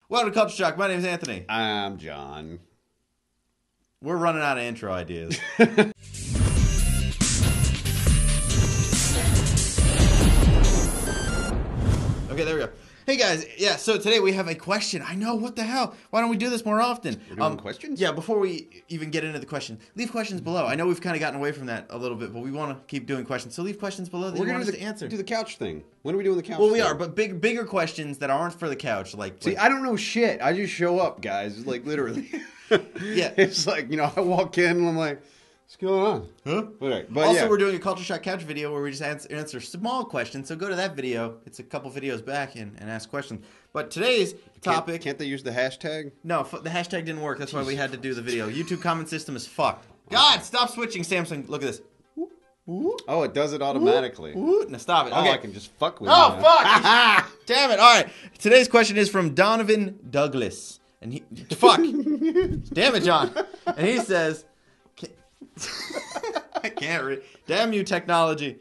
Welcome to Culture Shock. My name is Anthony. I'm John. We're running out of intro ideas. Okay, there we go. Hey guys, yeah, so today we have a question. I know, what the hell? Why don't we do this more often? We're doing questions? Yeah, before we even get into the question, leave questions below. I know we've kind of gotten away from that a little bit, but we want to keep doing questions. So leave questions below that you want us to answer. Do the couch thing. When are we doing the couch Well, thing? we are, but bigger questions that aren't for the couch. See, I don't know shit. I just show up, guys. Like, literally. Yeah. It's like, I walk in and I'm like, what's going on? Huh? But Also, yeah. we're doing a Culture Shock Couch video where we just answer small questions. So go to that video. It's a couple videos back and ask questions. But today's topic... Can't they use the hashtag? No, the hashtag didn't work. That's why we had to do the video. YouTube comment system is fucked. God, stop switching, Samsung. Look at this. Oh, it does it automatically. Now stop it. Oh, Okay. I can just fuck with Oh, you. fuck! Damn it. All right. Today's question is from Donovan Douglas. And he... Fuck. Damn it, John. And he says... I can't read. Damn you, technology.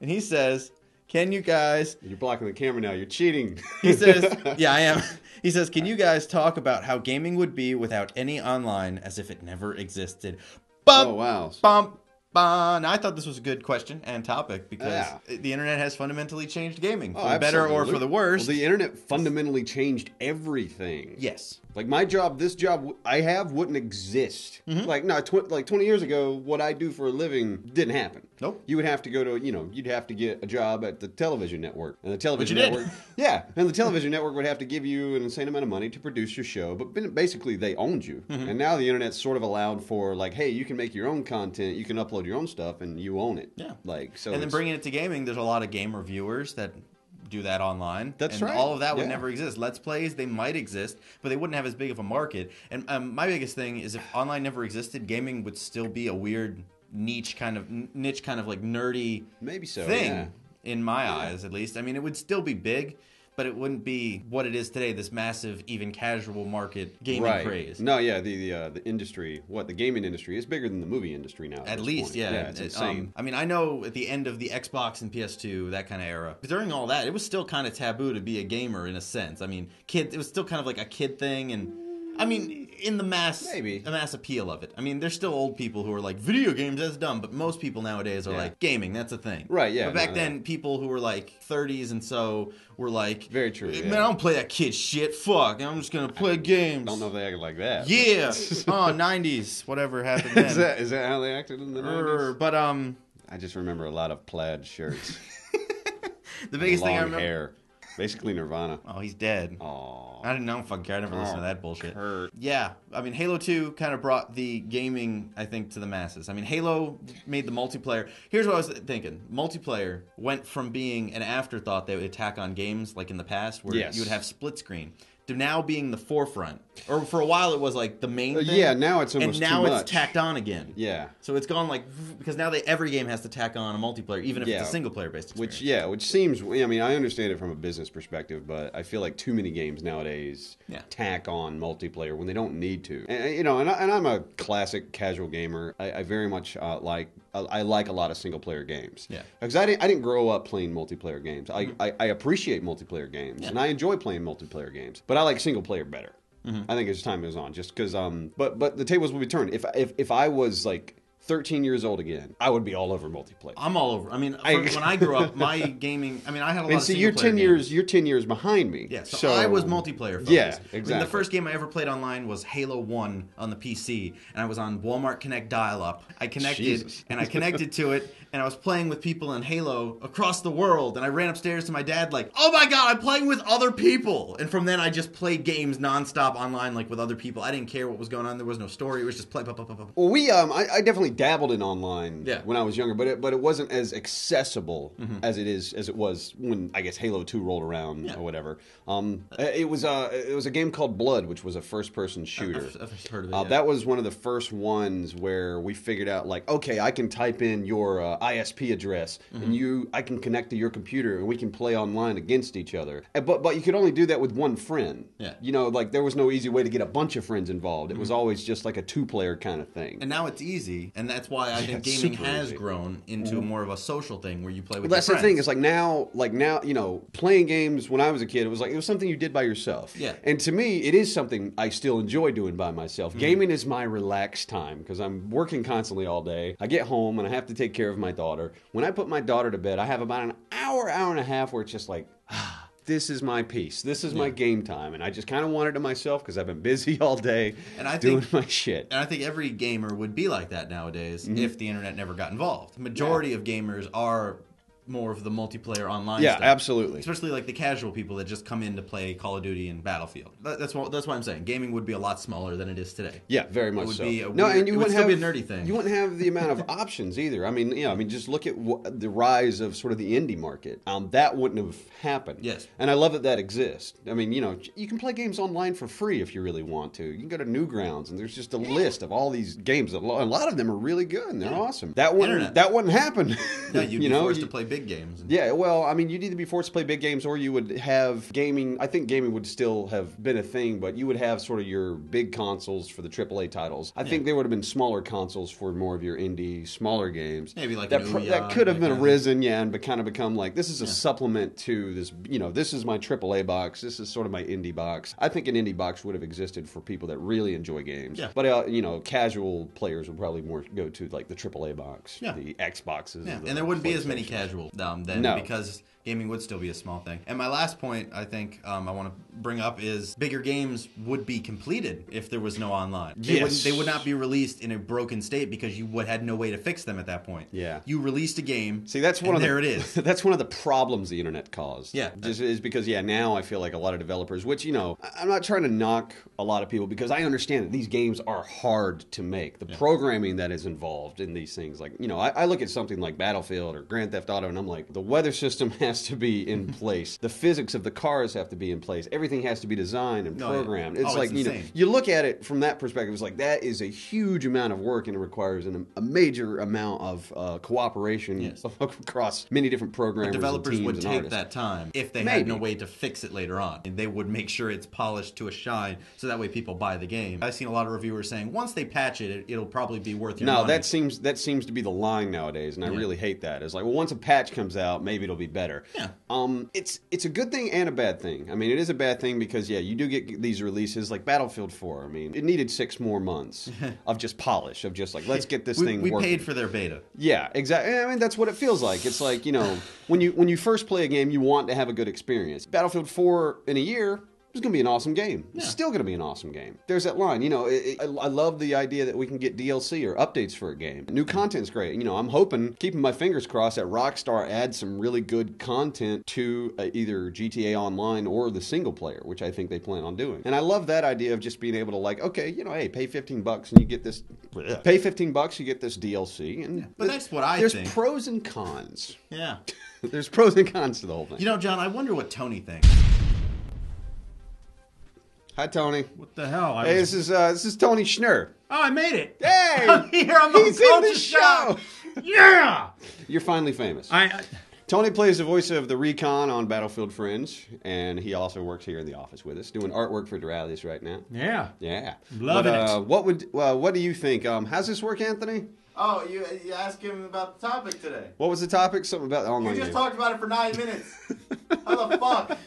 And he says, can you guys... You're blocking the camera now. You're cheating. He says, yeah, I am. He says, can you guys talk about how gaming would be without any online as if it never existed? Bump, Oh, wow. bump, bum. Now, I thought this was a good question and topic because Yeah. the internet has fundamentally changed gaming. Oh, For the better or absolutely. for the worse. Well, the internet fundamentally changed everything. Yes. Like my job, this job I have wouldn't exist. Mm-hmm. Like no, like 20 years ago, what I do for a living didn't happen. Nope. You would have to go to, you'd have to get a job at the television network, and the television Which you did. network, yeah, and the television network would have to give you an insane amount of money to produce your show. But basically, they owned you, Mm-hmm. and now the internet's sort of allowed for like, hey, you can make your own content, you can upload your own stuff, and you own it. Yeah. Like so. And then it's- bringing it to gaming, there's a lot of game reviewers that do that online. That's and right. all of that would Yeah. never exist. Let's Plays, they might exist, but they wouldn't have as big of a market. And my biggest thing is if online never existed, gaming would still be a weird niche kind of like nerdy Maybe so, thing yeah. in my eyes, at least. I mean, it would still be big, but it wouldn't be what it is today, this massive, even casual market gaming craze. No, yeah, the industry, the gaming industry is bigger than the movie industry now. At this least, point. yeah. Yeah, it's insane. I mean, I know at the end of the Xbox and PS2, that kind of era, but during all that, it was still kind of taboo to be a gamer in a sense. I mean, it was still kind of like a kid thing, and I mean, in the mass appeal of it. I mean, there's still old people who are like, video games, that's dumb, but most people nowadays are like, gaming, that's a thing. Right, yeah, But back no, then, people who were like 30s and so were like, Very true, Man, yeah. I don't play that kid shit. Fuck, I'm just gonna play games. I don't know if they acted like that. Yeah. Oh, 90s, whatever happened then. Is that how they acted in the 90s? But I just remember a lot of plaid shirts. the biggest thing I long remember. hair. Basically Nirvana. Oh, he's dead. Aww. I don't fucking care. I never listened to that bullshit. Kurt. Yeah, I mean, Halo 2 kind of brought the gaming, I think, to the masses. I mean, Halo made the multiplayer. Here's what I was thinking. Multiplayer went from being an afterthought that would attack on games like in the past where Yes. you would have split screen to now being the forefront. Or for a while it was like the main thing. Yeah, now it's almost And now too it's much. tacked on again. Yeah. So it's gone like, because now every game has to tack on a multiplayer, even if Yeah. it's a single player based experience. Which seems, I mean, I understand it from a business perspective, but I feel like too many games nowadays tack on multiplayer when they don't need to. And I'm a classic casual gamer. I very much like a lot of single player games. Yeah. Because I didn't grow up playing multiplayer games. I appreciate multiplayer games, and I enjoy playing multiplayer games, but I like single player better. I think as time goes on, just because but the tables will be turned. If I was like 13 years old again, I would be all over multiplayer. I'm all over. I mean, when I grew up, my gaming. I mean, I had a lot And of see, single player games. you're 10 years behind me. Yeah, so I was multiplayer focused. Yeah, I mean, exactly. the first game I ever played online was Halo 1 on the PC, and I was on Walmart Connect dial-up. I connected, Jesus. and I connected to it, and I was playing with people in Halo across the world, and I ran upstairs to my dad like, oh my god, I'm playing with other people! And from then, I just played games nonstop online, like with other people. I didn't care what was going on. There was no story. It was just play. Well, I definitely dabbled in online Yeah. when I was younger, but it wasn't as accessible as it was when I guess Halo 2 rolled around or whatever. It was a game called Blood, which was a first person shooter. I've heard of it. Yeah. That was one of the first ones where we figured out like, okay, I can type in your ISP address and I can connect to your computer and we can play online against each other. But you could only do that with one friend. Yeah. Like there was no easy way to get a bunch of friends involved. It was always just like a 2-player kind of thing. And now it's easy. And and that's why I think gaming has grown into more of a social thing where you play with. That's your the friends. thing. It's like now, playing games when I was a kid, it was something you did by yourself. Yeah. And to me, it is something I still enjoy doing by myself. Gaming is my relaxed time because I'm working constantly all day. I get home and I have to take care of my daughter. When I put my daughter to bed, I have about an hour and a half where it's just like, this is my peace. This is my game time. And I just kind of want it to myself because I've been busy all day doing my shit. And I think every gamer would be like that nowadays if the internet never got involved. The majority of gamers are more of the multiplayer online stuff. Yeah, absolutely. Especially like the casual people that just come in to play Call of Duty and Battlefield. That's why I'm saying gaming would be a lot smaller than it is today. Yeah, very much so. It would still be a nerdy thing. You wouldn't have the amount of options either. I mean, just look at the rise of sort of the indie market. That wouldn't have happened. Yes. And I love that exists. I mean, you can play games online for free if you really want to. You can go to Newgrounds, and there's just a list of all these games. A lot of them are really good, and they're awesome. That wouldn't happen. No, you'd be forced to play big games. Yeah, well, I mean, you'd either be forced to play big games or you would have gaming. I think gaming would still have been a thing, but you would have sort of your big consoles for the AAA titles. I think there would have been smaller consoles for more of your indie, smaller games. Maybe like that could have been arisen, and kind of become like, this is a supplement to this, this is my AAA box. This is sort of my indie box. I think an indie box would have existed for people that really enjoy games. Yeah. But, casual players would probably more go to like the AAA box, the Xboxes. Yeah, and there wouldn't be as many casual then because gaming would still be a small thing. And my last point, I think, I want to bring up is bigger games would be completed if there was no online. They would not be released in a broken state because you had no way to fix them at that point. Yeah. You released a game. See, that's one of there it is. That's one of the problems the internet caused. Yeah. Just is because now I feel like a lot of developers, which I'm not trying to knock a lot of people because I understand that these games are hard to make. The programming that is involved in these things, like I look at something like Battlefield or Grand Theft Auto, and I'm like, the weather system has to be in place. The physics of the cars have to be in place. Everything has to be designed and programmed. It's like you look at it from that perspective. It's like that is a huge amount of work, and it requires a major amount of cooperation across many different programmers. But developers and teams would and take artists. that time if they had no way to fix it later on. And they would make sure it's polished to a shine, so that way people buy the game. I've seen a lot of reviewers saying once they patch it, it'll probably be worth your money. No, that seems to be the line nowadays, and I really hate that. It's like, well, once a patch comes out, maybe it'll be better. Yeah. It's a good thing and a bad thing. I mean, it is a bad thing because you do get these releases like Battlefield 4. I mean, it needed 6 more months of just polish, of just like, let's get this thing working. We paid for their beta. Yeah, exactly. I mean, that's what it feels like. It's like, when you first play a game, you want to have a good experience. Battlefield 4 in a year, it's going to be an awesome game. It's still going to be an awesome game. There's that line. I love the idea that we can get DLC or updates for a game. New content's great. I'm hoping, keeping my fingers crossed, that Rockstar adds some really good content to either GTA Online or the single player, which I think they plan on doing. And I love that idea of just being able to hey, pay $15 and you get this. Pay $15, you get this DLC. And but that's what I think. There's pros and cons. Yeah. There's pros and cons to the whole thing. John, I wonder what Tony thinks. Hi, Tony. What the hell? This is Tony Schnurr. Oh, I made it. Hey! I'm here. I'm He's in the show. Yeah! You're finally famous. I Tony plays the voice of the Recon on Battlefield Fringe, and he also works here in the office with us, doing artwork for Duralis right now. Yeah. Yeah. Loving it. What do you think? How's this work, Anthony? Oh, you asked him about the topic today. What was the topic? Something about online gaming. Talked about it for 9 minutes. How the fuck?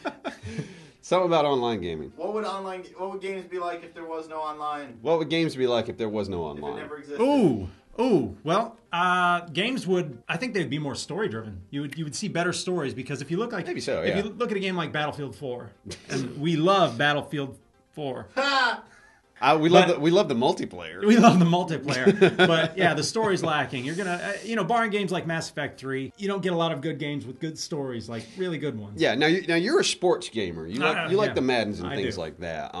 Something about online gaming. What would games be like if there was no online? What would games be like if there was no online? If it never existed? Ooh. Well, games I think they'd be more story driven. You would see better stories because if you look maybe so, yeah. If you look at a game like Battlefield 4, and we love Battlefield 4. We love the multiplayer. We love the multiplayer, but yeah, the story's lacking. You're gonna, barring games like Mass Effect 3, you don't get a lot of good games with good stories, like really good ones. Yeah. Now you're a sports gamer. You like the Maddens and I things do. like that.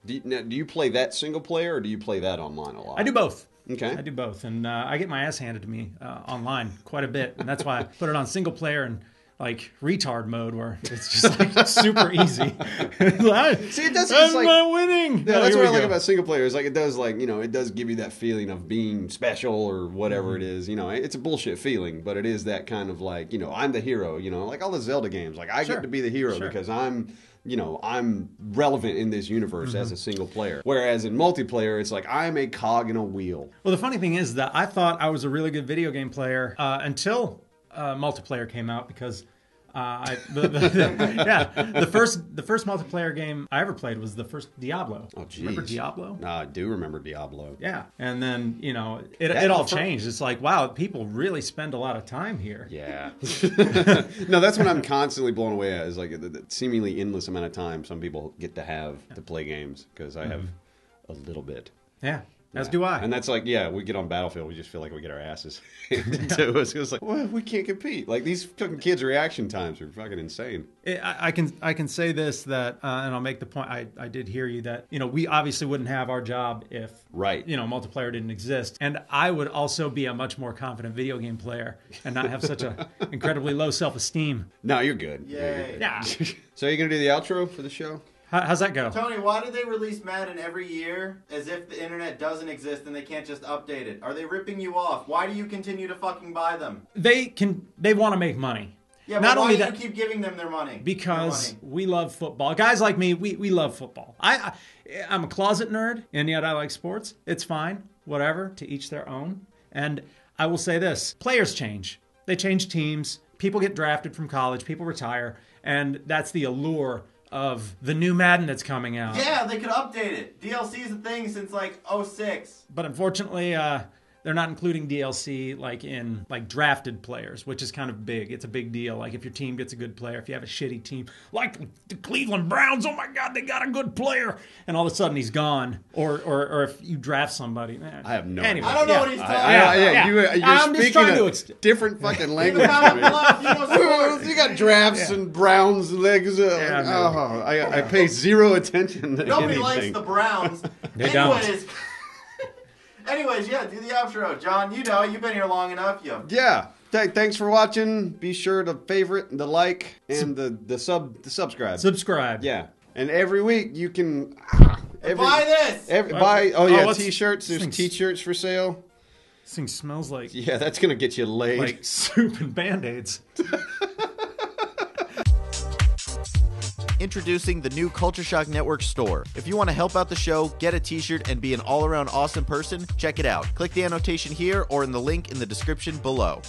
Do you play that single player or do you play that online a lot? I do both. Okay. I do both, and I get my ass handed to me online quite a bit, and that's why I put it on single player and like retard mode where it's just like super easy. See, it does. I'm not winning. Yeah, that's what I like about single player. Is like it does it does give you that feeling of being special or whatever it is. It's a bullshit feeling, but it is that kind of like I'm the hero. Like all the Zelda games. Like I get to be the hero because I'm I'm relevant in this universe as a single player. Whereas in multiplayer, it's like I'm a cog in a wheel. Well, the funny thing is that I thought I was a really good video game player until multiplayer came out, because the first multiplayer game I ever played was the first Diablo. Oh, geez. Remember Diablo? I do remember Diablo. Yeah, and then it all changed. It's like, wow, people really spend a lot of time here. Yeah. No, that's what I'm constantly blown away at, is like the seemingly endless amount of time some people get to have to play games, because I have a little bit. Yeah. As do I. And that's like, we get on Battlefield, we just feel like we get our asses handed to us. It's like, well, we can't compete. Like, these fucking kids' reaction times are fucking insane. I can say this, that, and I'll make the point, I did hear you, that, we obviously wouldn't have our job if, multiplayer didn't exist. And I would also be a much more confident video game player and not have such a incredibly low self-esteem. No, you're good. Yay. Yeah. So are you going to do the outro for the show? How's that go? Tony, why do they release Madden every year as if the internet doesn't exist and they can't just update it? Are they ripping you off? Why do you continue to fucking buy them? They want to make money. Yeah, not but only why that, do you keep giving them their money? Because we love football. Guys like me, we love football. I'm a closet nerd, and yet I like sports. It's fine. Whatever. To each their own. And I will say this. Players change. They change teams. People get drafted from college. People retire. And that's the allure of the new Madden that's coming out. Yeah, they could update it. DLC is a thing since like 06. But unfortunately, they're not including DLC in drafted players, which is kind of big. It's a big deal. Like, if your team gets a good player, if you have a shitty team, like the Cleveland Browns, oh my God, they got a good player, and all of a sudden he's gone. Or if you draft somebody, man. I have no idea. I don't know what he's talking about. You're I'm just speaking trying a to different fucking language. You You got drafts and Browns legs. I pay zero attention to Nobody anything. likes the Browns. They don't. Anyways, do the outro. John, you've been here long enough. Yeah. Thanks for watching. Be sure to favorite, the like, and the subscribe. Subscribe. Yeah. And every week you can buy this. T-shirts. There's T-shirts for sale. This thing smells like that's gonna get you laid. like soup and Band-Aids. Introducing the new Culture Shock Network store. If you want to help out the show, get a t-shirt, and be an all-around awesome person, check it out. Click the annotation here or in the link in the description below.